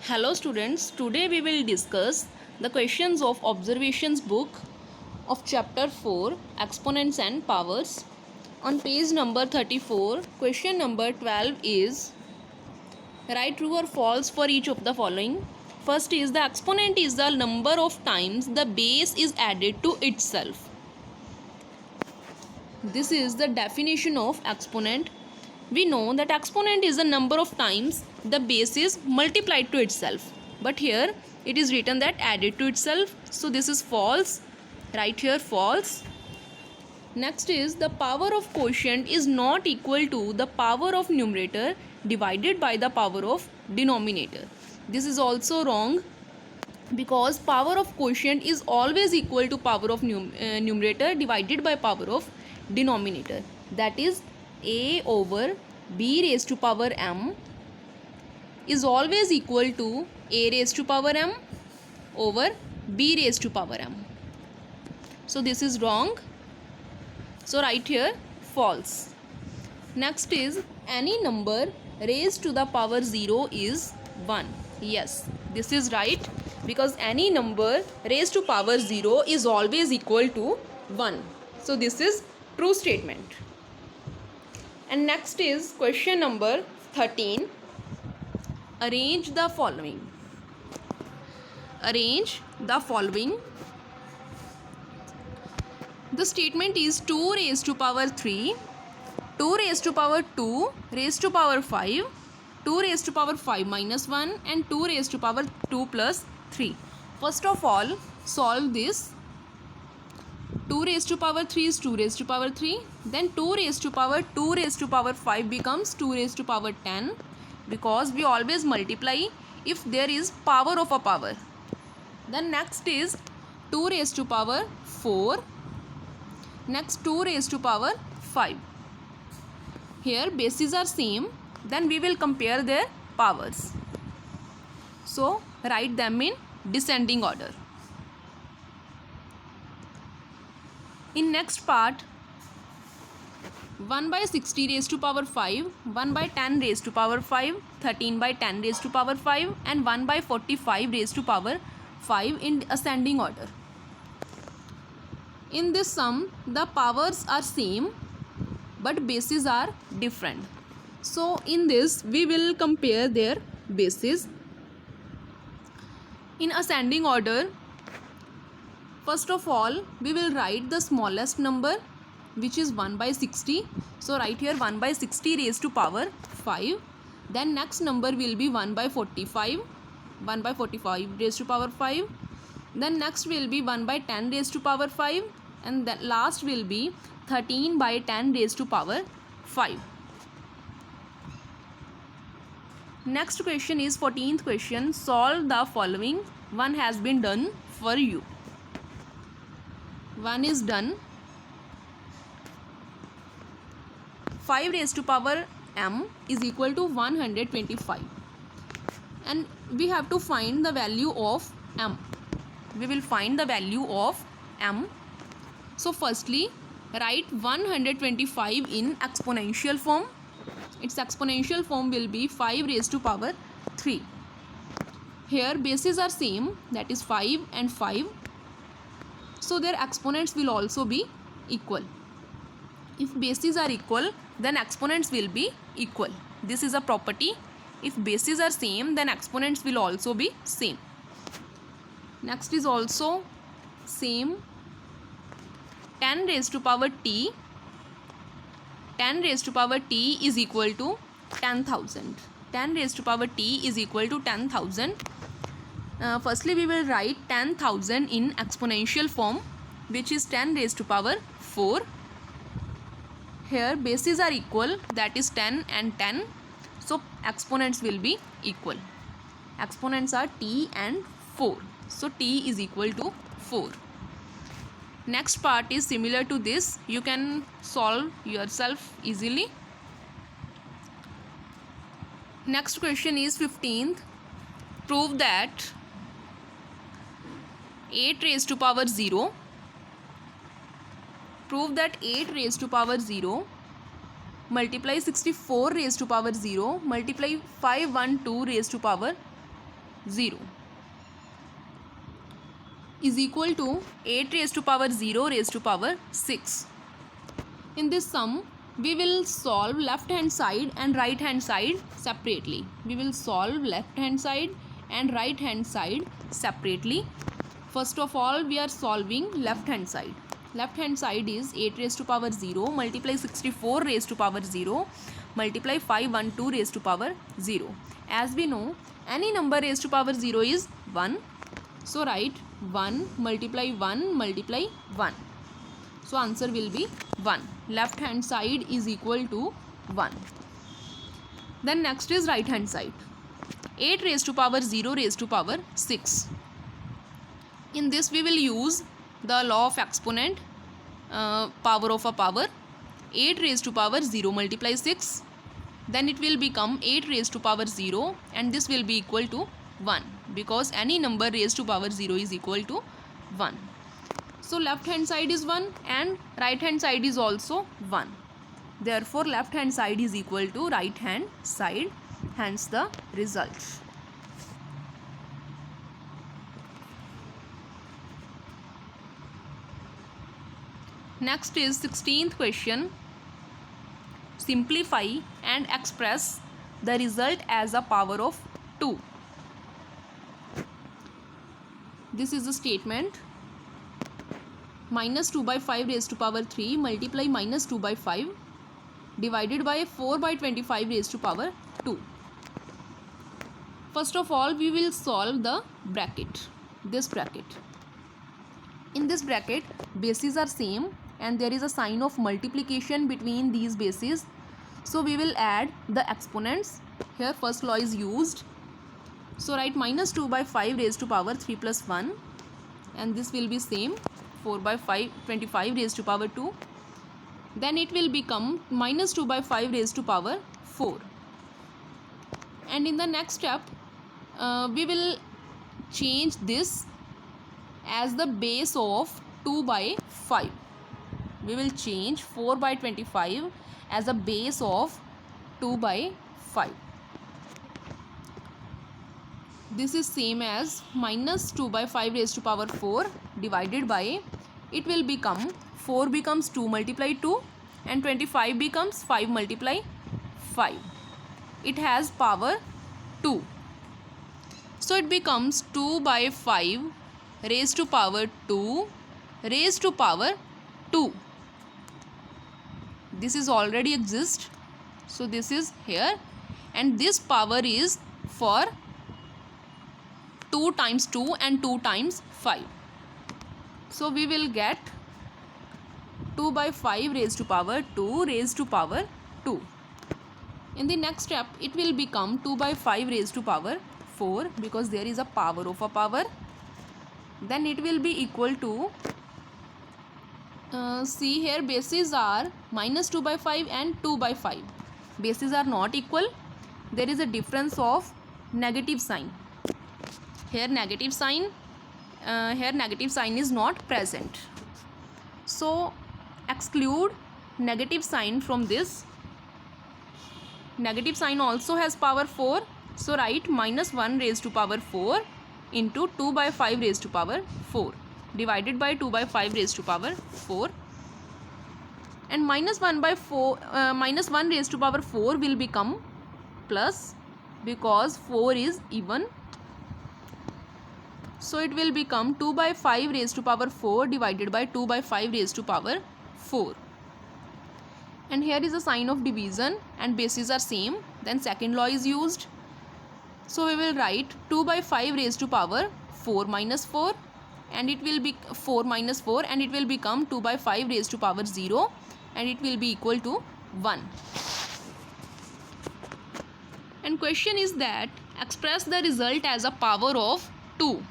Hello students, today we will discuss the questions of observations book of chapter 4 exponents and powers. On page number 34, question number 12 is write true or false for each of the following. First is the exponent is the number of times the base is added to itself. This is the definition of exponent. We know that exponent is the number of times the base is multiplied to itself. But here it is written that added to itself. So this is false. Write here false. Next is the power of quotient is not equal to the power of numerator divided by the power of denominator. This is also wrong, because power of quotient is always equal to power of numerator divided by power of denominator. That is a over b raised to power m is always equal to a raised to power m over b raised to power m. So this is wrong. So write here false. Next is any number raised to the power 0 is 1. Yes, this is right, because any number raised to power 0 is always equal to 1. So this is true statement. And next is question number 13. Arrange the following. Arrange the following. The statement is 2 raised to power 3, 2 raised to power 2 raised to power 5, 2 raised to power 5 minus 1 and 2 raised to power 2 plus 3. First of all, solve this. 2 raised to power 3 is 2 raised to power 3. Then 2 raised to power 2 raised to power 5 becomes 2 raised to power 10, because we always multiply if there is power of a power. Then next is 2 raised to power 4. Next 2 raised to power 5. Here bases are same, then we will compare their powers. So write them in descending order. In next part, 1 by 60 raised to power 5, 1 by 10 raised to power 5, 13 by 10 raised to power 5 and 1 by 45 raised to power 5 in ascending order. In this sum, the powers are same but bases are different. So in this we will compare their bases. In ascending order, first of all we will write the smallest number, which is 1 by 60. So write here 1 by 60 raised to power 5. Then next number will be 1 by 45, 1 by 45 raised to power 5. Then next will be 1 by 10 raised to power 5, and the last will be 13 by 10 raised to power 5. Next question is 14th question. Solve the following. One has been done for you. One is done. 5 raised to power m is equal to 125, and we have to find the value of m. We will find the value of m. So firstly, write 125 in exponential form. Its exponential form will be 5 raised to power 3. Here bases are same, that is 5 and 5. So their exponents will also be equal. If bases are equal, then exponents will be equal. This is a property. If bases are same, then exponents will also be same. Next is also same. 10 raised to power t. 10 raised to power t is equal to 10,000. 10 raised to power t is equal to 10,000. Firstly we will write 10,000 in exponential form, which is 10 raised to power 4. Here bases are equal, that is 10 and 10. So exponents will be equal. Exponents are t and 4. So t is equal to 4. Next part is similar to this. You can solve yourself easily. Next question is 15th. Prove that 8 raised to power 0. Prove that 8 raised to power 0 multiply 64 raised to power 0 multiply 512 raised to power 0 is equal to 8 raised to power 0 raised to power 6. In this sum, we will solve left hand side and right hand side separately. We will solve left hand side and right hand side separately. First of all, we are solving left hand side. Left hand side is 8 raised to power 0 multiply 64 raised to power 0 multiply 512 raised to power 0. As we know, any number raised to power 0 is 1. So write 1 multiply 1 multiply 1. So answer will be 1. Left hand side is equal to 1. Then next is right hand side. 8 raised to power 0 raised to power 6. In this we will use the law of exponent, power of a power. 8 raised to power 0 multiply 6. Then it will become 8 raised to power 0 and this will be equal to 1 because any number raised to power 0 is equal to 1. So left hand side is 1 and right hand side is also 1. Therefore left hand side is equal to right hand side, hence the result. Next is 16th question. Simplify and express the result as a power of 2. This is the statement. Minus 2 by 5 raised to power 3 multiply minus 2 by 5 divided by 4 by 25 raised to power 2. First of all, we will solve the bracket, this bracket. In this bracket, bases are same and there is a sign of multiplication between these bases. So we will add the exponents. Here first law is used. So write minus 2 by 5 raised to power 3 plus 1 and this will be same 4 by 5 25 raised to power 2. Then it will become minus 2 by 5 raised to power 4. And in the next step, we will change this as the base of 2 by 5. We will change 4 by 25 as a base of 2 by 5. This is same as minus 2 by 5 raised to power 4 divided by, it will become 4 becomes 2 multiply 2 and 25 becomes 5 multiply 5. It has power 2. So it becomes 2 by 5 raised to power 2 raised to power 2. This is already exist. So this is here and this power is for 2 times 2 and 2 times 5. So we will get 2 by 5 raised to power 2 raised to power 2. In the next step, it will become 2 by 5 raised to power 4 because there is a power of a power. Then it will be equal to, see here bases are minus 2 by 5 and 2 by 5. Bases are not equal. There is a difference of negative sign. Here negative sign is not present. So exclude negative sign from this. Negative sign also has power 4. So write minus 1 raised to power 4 into 2 by 5 raised to power 4 divided by 2 by 5 raised to power 4. And minus 1 raised to power 4 will become plus because 4 is even. So it will become 2 by 5 raised to power 4 divided by 2 by 5 raised to power 4. And here is a sign of division and bases are same. Then second law is used. So we will write 2 by 5 raised to power 4 minus 4 and it will be 4 minus 4 and it will become 2 by 5 raised to power 0 and it will be equal to 1. And question is that express the result as a power of 2.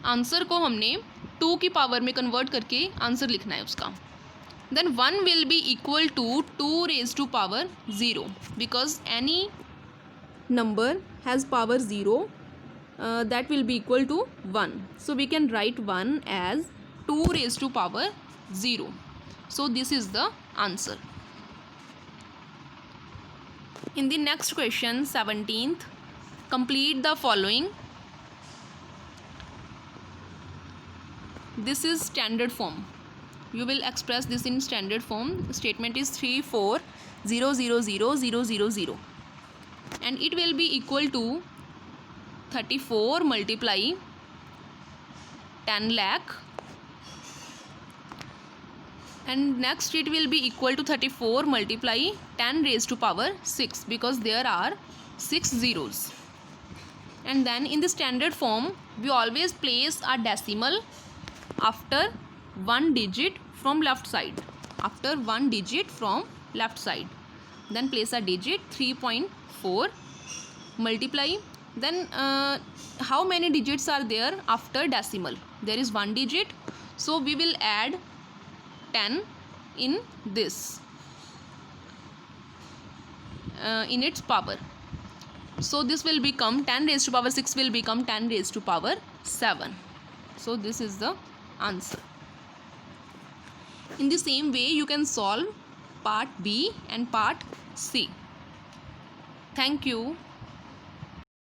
Answer को हमने 2 की power में convert करके answer लिखना है उसका. Then 1 will be equal to 2 raised to power 0 because any number has power 0 that will be equal to 1. So we can write 1 as 2 raised to power 0. So this is the answer. In the next question, 17th, complete the following. this is standard form. You will express this in standard form. Statement is 34,000,000, and it will be equal to 34 multiply 10 lakh, and next it will be equal to 34 multiply 10 raised to power 6, because there are 6 zeros. And then in the standard form we always place a decimal after one digit from left side. After one digit from left side, then place a digit 3.4 multiply. Then how many digits are there after decimal? There is one digit, so we will add 10 in this in its power. So this will become 10 raised to power 6 will become 10 raised to power 7. So this is the answer. In the same way you can solve part B and part C. Thank you.